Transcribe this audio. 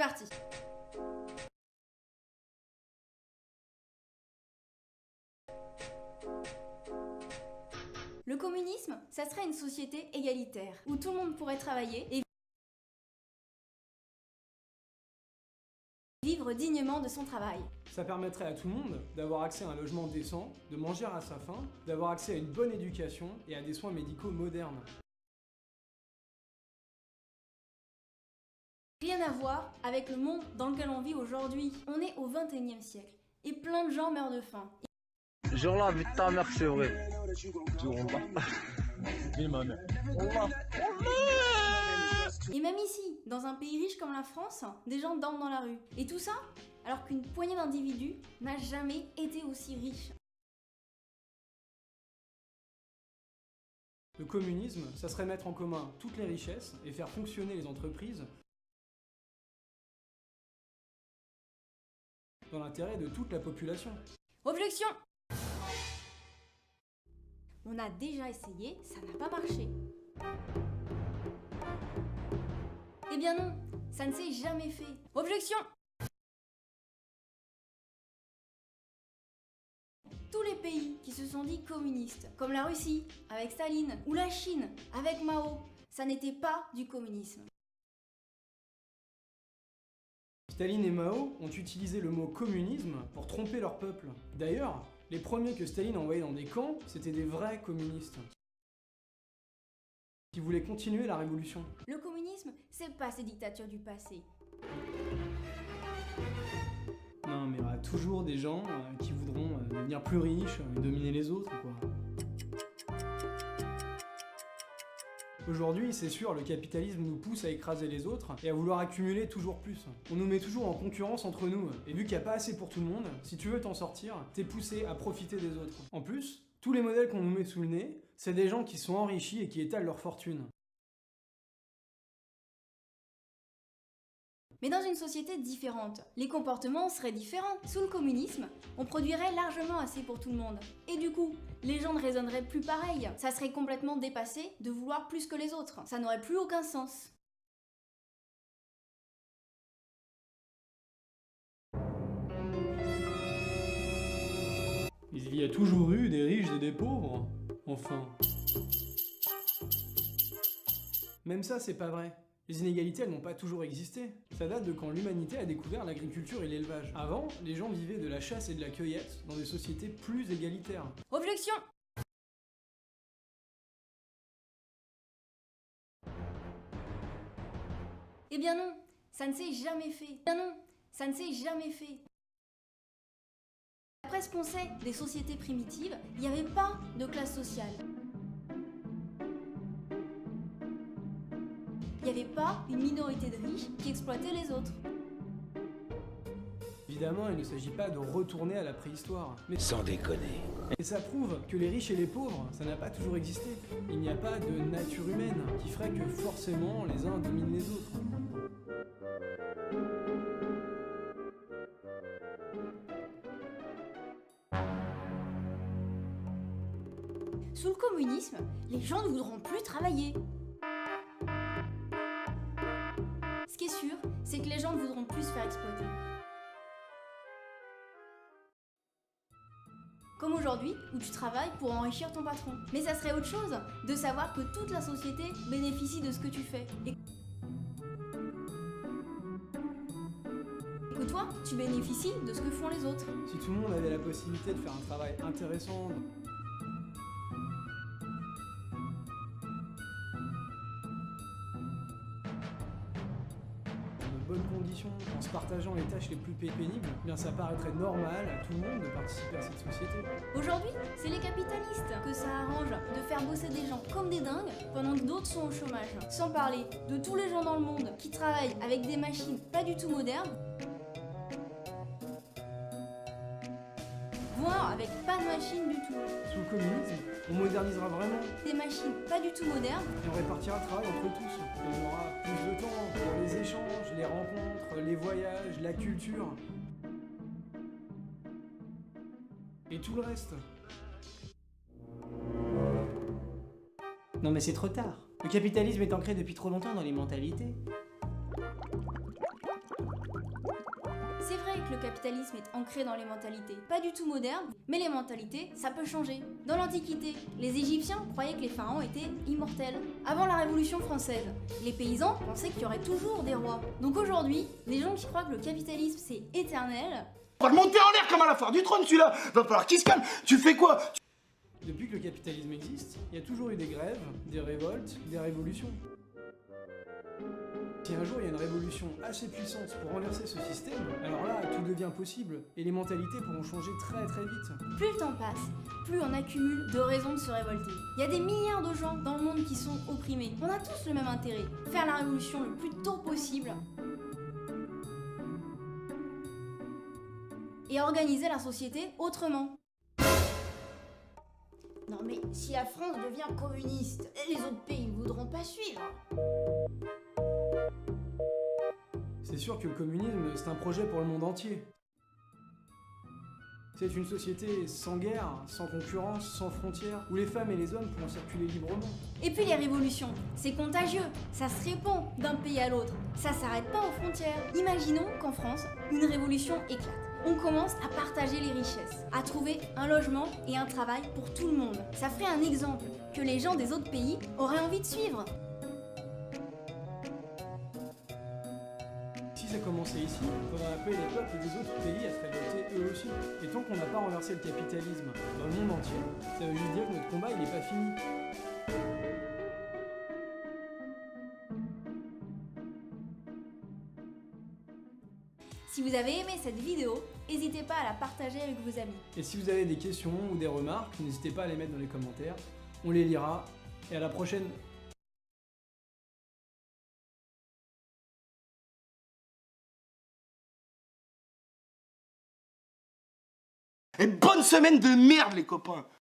parti. Le communisme, ça serait une société égalitaire, où tout le monde pourrait travailler et vivre dignement de son travail. Ça permettrait à tout le monde d'avoir accès à un logement décent, de manger à sa faim, d'avoir accès à une bonne éducation et à des soins médicaux modernes. Rien à voir avec le monde dans lequel on vit aujourd'hui. On est au XXIe siècle et plein de gens meurent de faim. Genre là, vite ta mère, c'est vrai. Et même ici, dans un pays riche comme la France, des gens dorment dans la rue. Et tout ça, alors qu'une poignée d'individus n'a jamais été aussi riche. Le communisme, ça serait mettre en commun toutes les richesses et faire fonctionner les entreprises dans l'intérêt de toute la population. Objection! On a déjà essayé, ça n'a pas marché. Eh bien non, ça ne s'est jamais fait. Objection! Tous les pays qui se sont dit communistes, comme la Russie, avec Staline, ou la Chine, avec Mao, ça n'était pas du communisme. Staline et Mao ont utilisé le mot communisme pour tromper leur peuple. D'ailleurs, les premiers que Staline envoyait dans des camps, c'était des vrais communistes qui voulaient continuer la révolution. Le communisme, c'est pas ces dictatures du passé. Non, mais il y aura toujours des gens qui voudront devenir plus riches, dominer les autres, quoi. Aujourd'hui, c'est sûr, le capitalisme nous pousse à écraser les autres et à vouloir accumuler toujours plus. On nous met toujours en concurrence entre nous, et vu qu'il n'y a pas assez pour tout le monde, si tu veux t'en sortir, t'es poussé à profiter des autres. En plus, tous les modèles qu'on nous met sous le nez, c'est des gens qui sont enrichis et qui étalent leur fortune. Mais dans une société différente, les comportements seraient différents. Sous le communisme, on produirait largement assez pour tout le monde. Et du coup, les gens ne raisonneraient plus pareil. Ça serait complètement dépassé de vouloir plus que les autres. Ça n'aurait plus aucun sens. Il y a toujours eu des riches et des pauvres, enfin. Même ça, c'est pas vrai. Les inégalités, elles n'ont pas toujours existé. Ça date de quand l'humanité a découvert l'agriculture et l'élevage. Avant, les gens vivaient de la chasse et de la cueillette dans des sociétés plus égalitaires. Objection! Eh bien non, ça ne s'est jamais fait. Eh bien non, ça ne s'est jamais fait. D'après ce qu'on sait des sociétés primitives, il n'y avait pas de classe sociale. Il n'y avait pas une minorité de riches qui exploitaient les autres. Évidemment, il ne s'agit pas de retourner à la préhistoire. Mais Sans déconner. et ça prouve que les riches et les pauvres, ça n'a pas toujours existé. Il n'y a pas de nature humaine qui ferait que forcément les uns dominent les autres. Sous le communisme, les gens ne voudront plus travailler. Ce qui est sûr, c'est que les gens ne voudront plus se faire exploiter. Comme aujourd'hui, où tu travailles pour enrichir ton patron. Mais ça serait autre chose de savoir que toute la société bénéficie de ce que tu fais. Et que toi, tu bénéficies de ce que font les autres. Si tout le monde avait la possibilité de faire un travail intéressant, bonnes conditions, en se partageant les tâches les plus pénibles, eh bien ça paraîtrait normal à tout le monde de participer à cette société. Aujourd'hui, c'est les capitalistes que ça arrange de faire bosser des gens comme des dingues pendant que d'autres sont au chômage. Sans parler de tous les gens dans le monde qui travaillent avec des machines pas du tout modernes, voire avec pas de machine du tout. Sous le communisme, on modernisera vraiment Des machines pas du tout modernes, et on répartira le travail entre tous. On aura plus de temps pour les échanges, les rencontres, les voyages, la culture et tout le reste. Non mais c'est trop tard. Le capitalisme est ancré depuis trop longtemps dans les mentalités. C'est vrai que le capitalisme est ancré dans les mentalités, pas du tout modernes, mais les mentalités, ça peut changer. Dans l'Antiquité, les Égyptiens croyaient que les pharaons étaient immortels. Avant la Révolution française, les paysans pensaient qu'il y aurait toujours des rois. Donc aujourd'hui, les gens qui croient que le capitalisme c'est éternel, On va le monter en l'air comme à la foire du trône celui-là. Va falloir qu'il se calme. Tu fais quoi? Depuis que le capitalisme existe, il y a toujours eu des grèves, des révoltes, des révolutions. Si un jour il y a une révolution assez puissante pour renverser ce système, alors là tout devient possible et les mentalités pourront changer très très vite. plus le temps passe, plus on accumule de raisons de se révolter. Il y a des milliards de gens dans le monde qui sont opprimés. On a tous le même intérêt, faire la révolution le plus tôt possible et organiser la société autrement. Non mais si la France devient communiste, les autres pays ne voudront pas suivre. C'est sûr que le communisme c'est un projet pour le monde entier. C'est une société sans guerre, sans concurrence, sans frontières, où les femmes et les hommes pourront circuler librement. Et puis les révolutions, c'est contagieux, ça se répand d'un pays à l'autre, ça s'arrête pas aux frontières. Imaginons qu'en France, une révolution éclate. On commence à partager les richesses, à trouver un logement et un travail pour tout le monde. Ça ferait un exemple que les gens des autres pays auraient envie de suivre. Si ça commençait ici, il faudrait appeler les peuples des autres pays à se révolter eux aussi. Et tant qu'on n'a pas renversé le capitalisme dans le monde entier, ça veut juste dire que notre combat il n'est pas fini. Si vous avez aimé cette vidéo, n'hésitez pas à la partager avec vos amis. Et si vous avez des questions ou des remarques, n'hésitez pas à les mettre dans les commentaires. On les lira. Et à la prochaine. Et bonne semaine de merde les copains.